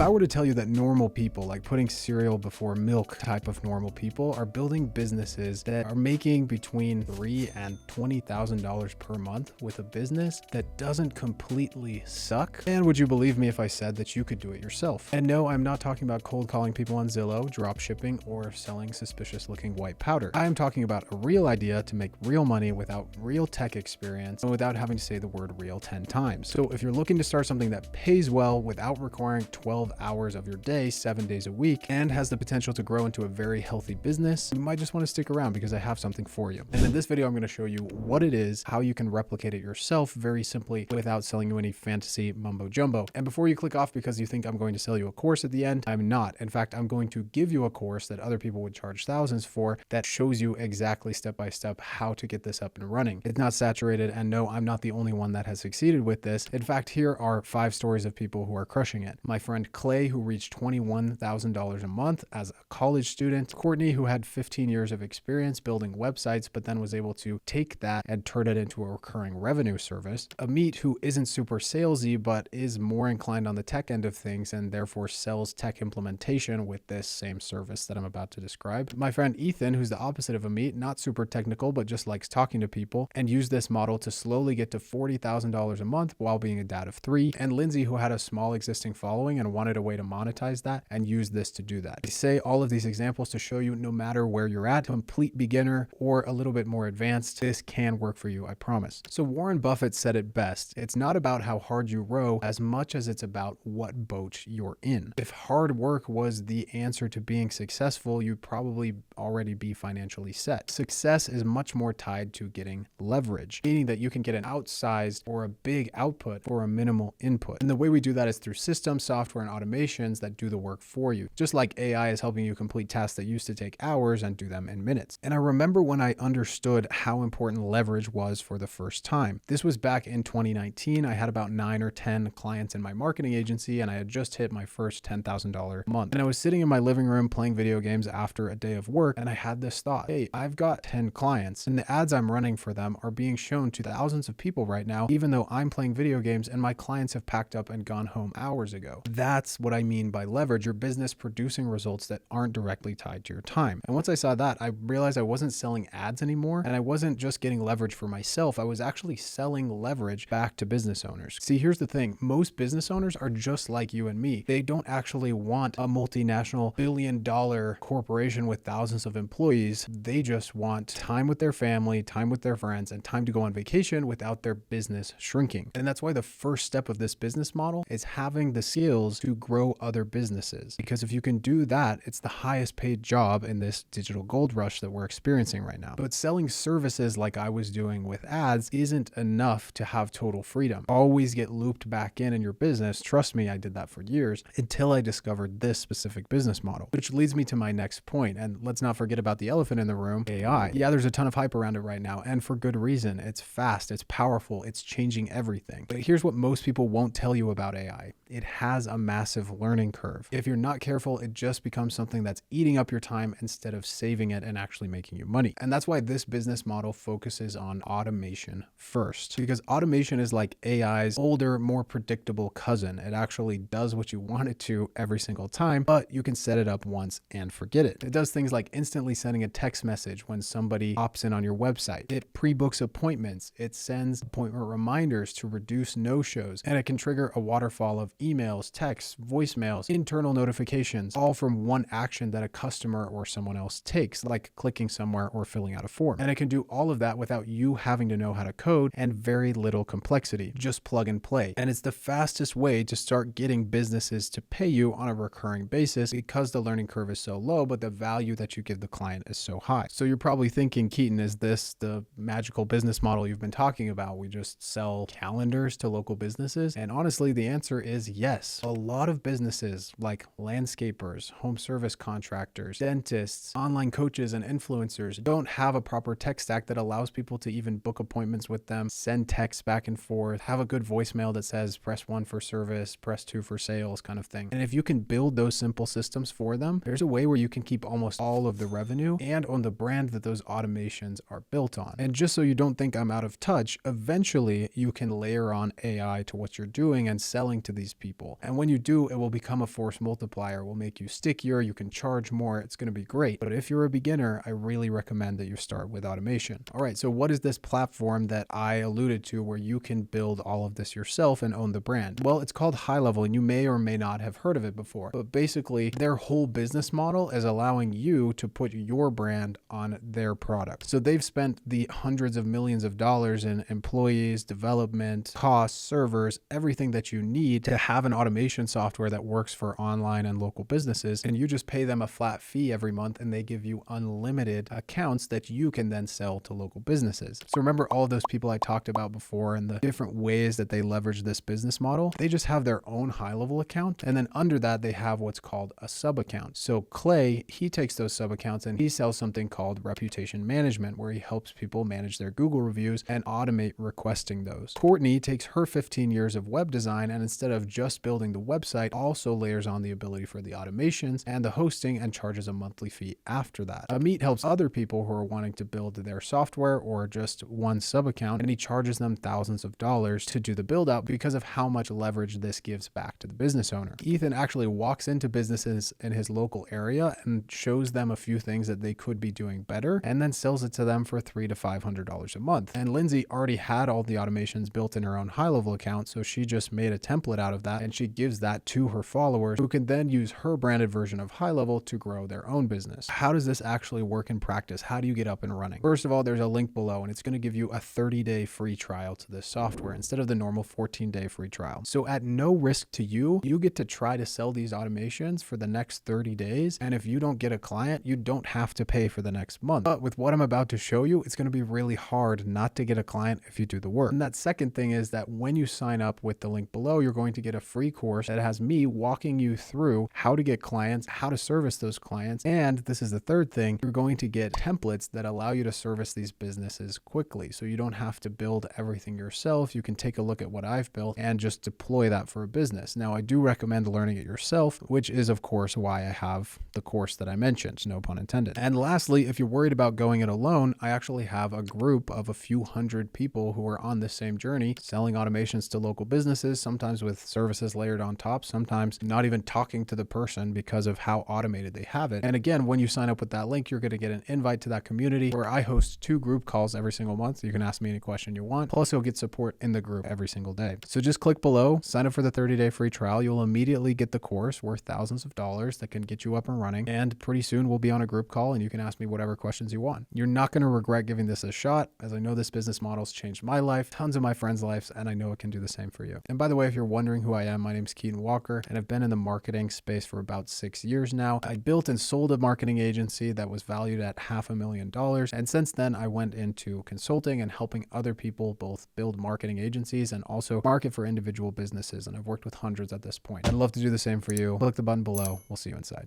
If I were to tell you that normal people, like putting cereal before milk type of normal people, are building businesses that are making between $3,000 and $20,000 per month with a business that doesn't completely suck, and would you believe me if I said that you could do it yourself? And no, I'm not talking about cold calling people on Zillow, drop shipping, or selling suspicious looking white powder. I am talking about a real idea to make real money without real tech experience and without having to say the word real 10 times. So if you're looking to start something that pays well without requiring 12 hours of your day, 7 days a week, and has the potential to grow into a very healthy business, you might just want to stick around because I have something for you. And in this video, I'm going to show you what it is, how you can replicate it yourself very simply without selling you any fantasy mumbo jumbo. And before you click off because you think I'm going to sell you a course at the end, I'm not. In fact, I'm going to give you a course that other people would charge thousands for that shows you exactly step by step how to get this up and running. It's not saturated, and no, I'm not the only one that has succeeded with this. In fact, here are 5 stories of people who are crushing it. My friend Clay, who reached $21,000 a month as a college student. Courtney, who had 15 years of experience building websites, but then was able to take that and turn it into a recurring revenue service. Amit, who isn't super salesy, but is more inclined on the tech end of things and therefore sells tech implementation with this same service that I'm about to describe. My friend Ethan, who's the opposite of Amit, not super technical, but just likes talking to people, and used this model to slowly get to $40,000 a month while being a dad of 3. And Lindsay, who had a small existing following and wanted a way to monetize that and used this to do that. I say all of these examples to show you no matter where you're at, complete beginner or a little bit more advanced, this can work for you, I promise. So Warren Buffett said it best. It's not about how hard you row as much as it's about what boat you're in. If hard work was the answer to being successful, you'd probably already be financially set. Success is much more tied to getting leverage, meaning that you can get an outsized or a big output for a minimal input. And the way we do that is through systems, software, and automations that do the work for you. Just like AI is helping you complete tasks that used to take hours and do them in minutes. And I remember when I understood how important leverage was for the first time. This was back in 2019. I had about 9 or 10 clients in my marketing agency, and I had just hit my first $10,000 month. And I was sitting in my living room playing video games after a day of work, and I had this thought, hey, I've got 10 clients, and the ads I'm running for them are being shown to thousands of people right now, even though I'm playing video games and my clients have packed up and gone home hours ago. That's what I mean by leverage, your business producing results that aren't directly tied to your time. And once I saw that, I realized I wasn't selling ads anymore, and I wasn't just getting leverage for myself, I was actually selling leverage back to business owners. See, here's the thing, most business owners are just like you and me. They don't actually want a multinational billion-dollar corporation with thousands of employees. They just want time with their family, time with their friends, and time to go on vacation without their business shrinking. And that's why the first step of this business model is having the skills to grow other businesses. Because if you can do that, it's the highest paid job in this digital gold rush that we're experiencing right now. But selling services like I was doing with ads isn't enough to have total freedom. Always get looped back in your business. Trust me, I did that for years until I discovered this specific business model, which leads me to my next point. And let's not forget about the elephant in the room, AI. Yeah, there's a ton of hype around it right now, and for good reason. It's fast, it's powerful, it's changing everything. But here's what most people won't tell you about AI. It has a massive learning curve. If you're not careful, it just becomes something that's eating up your time instead of saving it and actually making you money. And that's why this business model focuses on automation first, because automation is like AI's older, more predictable cousin. It actually does what you want it to every single time, but you can set it up once and forget it. It does things like instantly sending a text message when somebody hops in on your website. It pre-books appointments. It sends appointment reminders to reduce no-shows, and it can trigger a waterfall of emails, texts, voicemails, internal notifications, all from one action that a customer or someone else takes, like clicking somewhere or filling out a form. And it can do all of that without you having to know how to code and very little complexity. Just plug and play. And it's the fastest way to start getting businesses to pay you on a recurring basis because the learning curve is so low, but the value that you give the client is so high. So you're probably thinking, Keaton, is this the magical business model you've been talking about? We just sell calendars to local businesses? And honestly, the answer is yes. A lot of businesses like landscapers, home service contractors, dentists, online coaches, and influencers don't have a proper tech stack that allows people to even book appointments with them, send texts back and forth, have a good voicemail that says press 1 for service, press 2 for sales kind of thing. And if you can build those simple systems for them, there's a way where you can keep almost all of the revenue and on the brand that those automations are built on. And just so you don't think I'm out of touch, eventually you can layer on AI to what you're doing and selling to these people. And when you do do, it will become a force multiplier. It will make you stickier. You can charge more. It's going to be great. But if you're a beginner, I really recommend that you start with automation. All right. So what is this platform that I alluded to where you can build all of this yourself and own the brand? Well, it's called HighLevel, and you may or may not have heard of it before. But basically, their whole business model is allowing you to put your brand on their product. So they've spent the hundreds of millions of dollars in employees, development, costs, servers, everything that you need to have an automation software that works for online and local businesses. And you just pay them a flat fee every month, and they give you unlimited accounts that you can then sell to local businesses. So remember all of those people I talked about before and the different ways that they leverage this business model? They just have their own HighLevel account, and then under that they have what's called a sub account. So Clay, he takes those sub accounts and he sells something called reputation management, where he helps people manage their Google reviews and automate requesting those. Courtney takes her 15 years of web design, and instead of just building the website, also layers on the ability for the automations and the hosting and charges a monthly fee after that. Amit helps other people who are wanting to build their software or just one sub account, and he charges them thousands of dollars to do the build out because of how much leverage this gives back to the business owner. Ethan actually walks into businesses in his local area and shows them a few things that they could be doing better, and then sells it to them for $300 to $500 a month. And Lindsay already had all the automations built in her own HighLevel account, so she just made a template out of that, and she gives that to her followers, who can then use her branded version of HighLevel to grow their own business. How does this actually work in practice? How do you get up and running? First of all, there's a link below, and it's going to give you a 30-day free trial to this software instead of the normal 14-day free trial. So at no risk to you, you get to try to sell these automations for the next 30 days. And if you don't get a client, you don't have to pay for the next month. But with what I'm about to show you, it's going to be really hard not to get a client if you do the work. And that second thing is that when you sign up with the link below, you're going to get a free course that has me walking you through how to get clients, how to service those clients. And this is the third thing, you're going to get templates that allow you to service these businesses quickly. So you don't have to build everything yourself. You can take a look at what I've built and just deploy that for a business. Now, I do recommend learning it yourself, which is of course why I have the course that I mentioned, no pun intended. And lastly, if you're worried about going it alone, I actually have a group of a few hundred people who are on this same journey, selling automations to local businesses, sometimes with services layered on top, sometimes not even talking to the person because of how automated they have it. And again, when you sign up with that link, you're going to get an invite to that community where I host 2 group calls every single month. You can ask me any question you want. Plus, you'll get support in the group every single day. So just click below, sign up for the 30-day free trial. You'll immediately get the course worth thousands of dollars that can get you up and running. And pretty soon we'll be on a group call and you can ask me whatever questions you want. You're not going to regret giving this a shot, as I know this business model's changed my life, tons of my friends' lives, and I know it can do the same for you. And by the way, if you're wondering who I am, my name's Keaton Walker, and I've been in the marketing space for about 6 years now. I built and sold a marketing agency that was valued at $500,000. And since then, I went into consulting and helping other people both build marketing agencies and also market for individual businesses. And I've worked with hundreds at this point. I'd love to do the same for you. Click the button below. We'll see you inside.